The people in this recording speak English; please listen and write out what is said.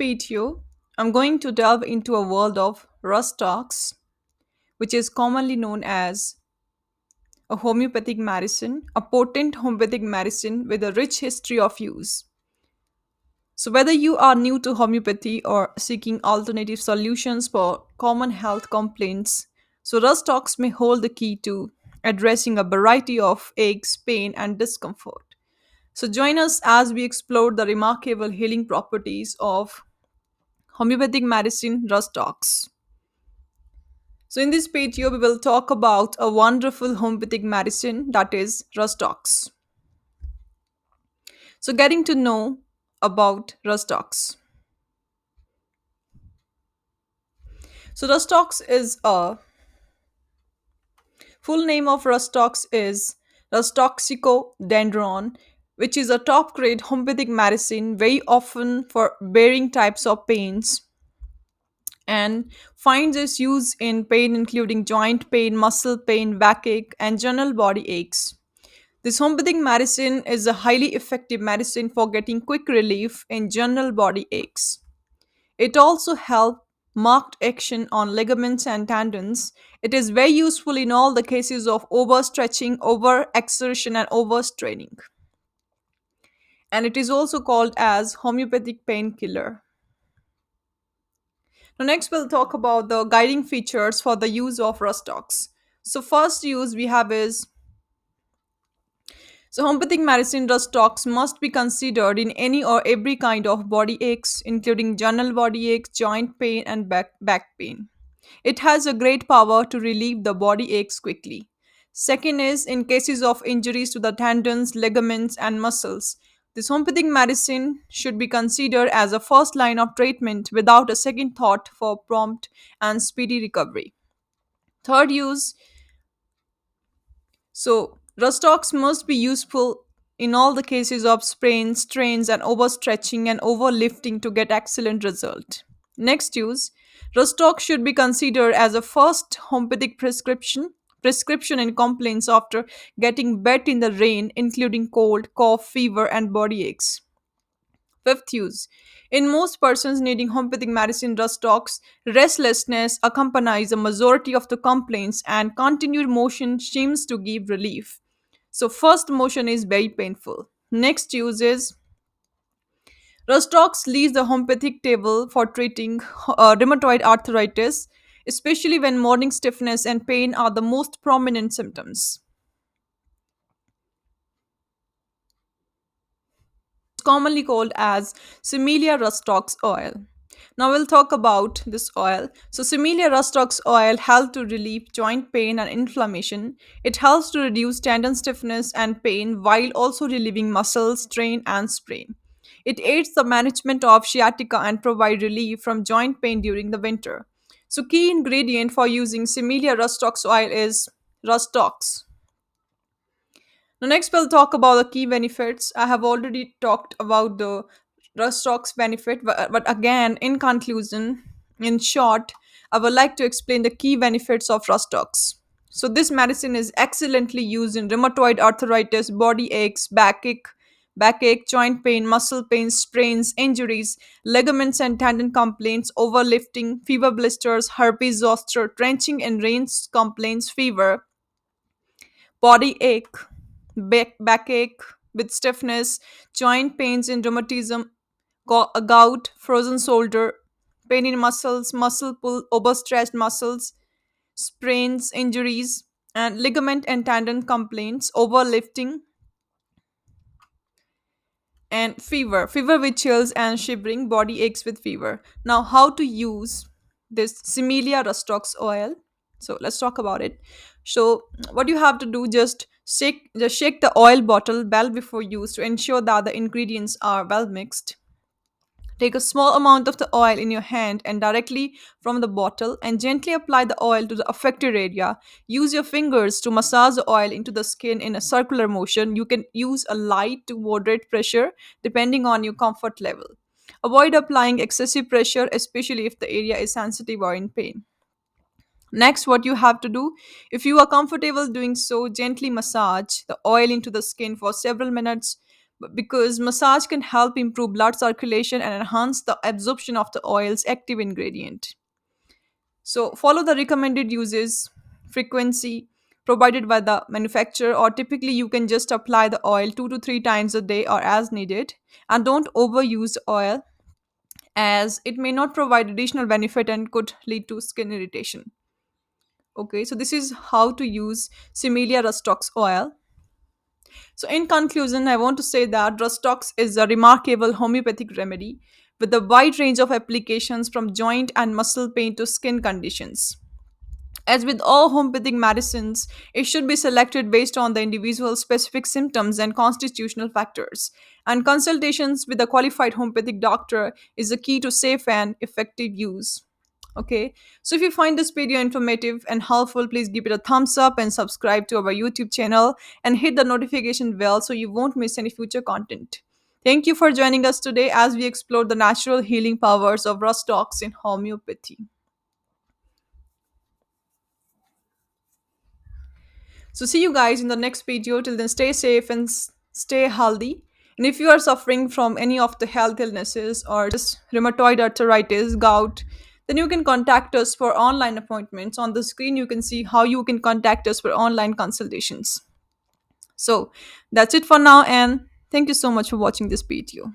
video, I'm going to delve into a world of Rhus Tox, which is commonly known as a homeopathic medicine, a potent homeopathic medicine with a rich history of use. So, whether you are new to homeopathy or seeking alternative solutions for common health complaints, so Rhus Tox may hold the key to addressing a variety of aches, pain, and discomfort. So, join us as we explore the remarkable healing properties of homeopathic medicine Rhus Tox. So, in this page here, we will talk about a wonderful homeopathic medicine that is Rhus Tox. So, getting to know about Rhus Tox. So, Rhus Tox is a full name of Rhus Tox is Rhus Toxicodendron, which is a top grade homeopathic medicine very often for varying types of pains and finds its use in pain including joint pain, muscle pain, backache, and general body aches. This homeopathic medicine is a highly effective medicine for getting quick relief in general body aches. It also helps marked action on ligaments and tendons. It is very useful in all the cases of overstretching, overexertion, and overstraining. And it is also called as homeopathic painkiller. Now, next we'll talk about the guiding features for the use of Rhus Tox. So, first use we have is homeopathic medicine Rhus Tox must be considered in any or every kind of body aches, including general body aches, joint pain, and back pain. It has a great power to relieve the body aches quickly. Second is in cases of injuries to the tendons, ligaments, and muscles. This homeopathic medicine should be considered as a first line of treatment without a second thought for prompt and speedy recovery. Third use Rustox must be useful in all the cases of sprains, strains, and overstretching and overlifting to get excellent result. Next use, Rustox should be considered as a first homeopathic prescription in complaints after getting wet in the rain, including cold, cough, fever, and body aches. Fifth use. In most persons needing homeopathic medicine Rustox, restlessness accompanies a majority of the complaints and continued motion seems to give relief. So first motion is very painful. Next use is Rustox leaves the homeopathic table for treating rheumatoid arthritis, especially when morning stiffness and pain are the most prominent symptoms. Commonly called as Similia rustox oil. Now we'll talk about this oil. So Similia rustox oil helps to relieve joint pain and inflammation. It helps to reduce tendon stiffness and pain while also relieving muscle strain and sprain. It aids the management of sciatica and provide relief from joint pain during the winter. So key ingredient for using Similia rustox oil is Rustox. Now, next we'll talk about the key benefits. I have already talked about the Rustox benefit, but again, in conclusion, in short, I would like to explain the key benefits of Rustox. So, this medicine is excellently used in rheumatoid arthritis, body aches, backache, joint pain, muscle pain, sprains, injuries, ligaments and tendon complaints, overlifting, fever blisters, herpes zoster, drenching in rains complaints, fever, body ache, backache with stiffness, joint pains in rheumatism, gout, frozen shoulder, pain in muscles, muscle pull, overstretched muscles, sprains, injuries, and ligament and tendon complaints, overlifting, and fever with chills and shivering, body aches with fever. Now, how to use this Similia rustox oil? So let's talk about it. So what you have to do, just shake the oil bottle well before use to ensure that the ingredients are well mixed. Take a small amount of the oil in your hand and directly from the bottle and gently apply the oil to the affected area. Use your fingers to massage the oil into the skin in a circular motion. You can use a light to moderate pressure depending on your comfort level. Avoid applying excessive pressure, especially if the area is sensitive or in pain. Next, what you have to do, if you are comfortable doing so, gently massage the oil into the skin for several minutes. because massage can help improve blood circulation and enhance the absorption of the oil's active ingredient. So, follow the recommended uses, frequency provided by the manufacturer, or typically you can just apply the oil 2 to 3 times a day or as needed. And don't overuse the oil as it may not provide additional benefit and could lead to skin irritation. Okay, so this is how to use Similia rustox oil. So, in conclusion, I want to say that Rustox is a remarkable homeopathic remedy with a wide range of applications from joint and muscle pain to skin conditions. As with all homeopathic medicines, it should be selected based on the individual's specific symptoms and constitutional factors. And consultations with a qualified homeopathic doctor is the key to safe and effective use. Okay, so if you find this video informative and helpful, please give it a thumbs up and subscribe to our YouTube channel and hit the notification bell so you won't miss any future content. Thank you for joining us today as we explore the natural healing powers of Rhus Tox in homeopathy. So, see you guys in the next video. Till then, stay safe and stay healthy. And if you are suffering from any of the health illnesses or just rheumatoid arthritis, gout, then you can contact us for online appointments. On the screen, you can see how you can contact us for online consultations. So, that's it for now, and thank you so much for watching this video.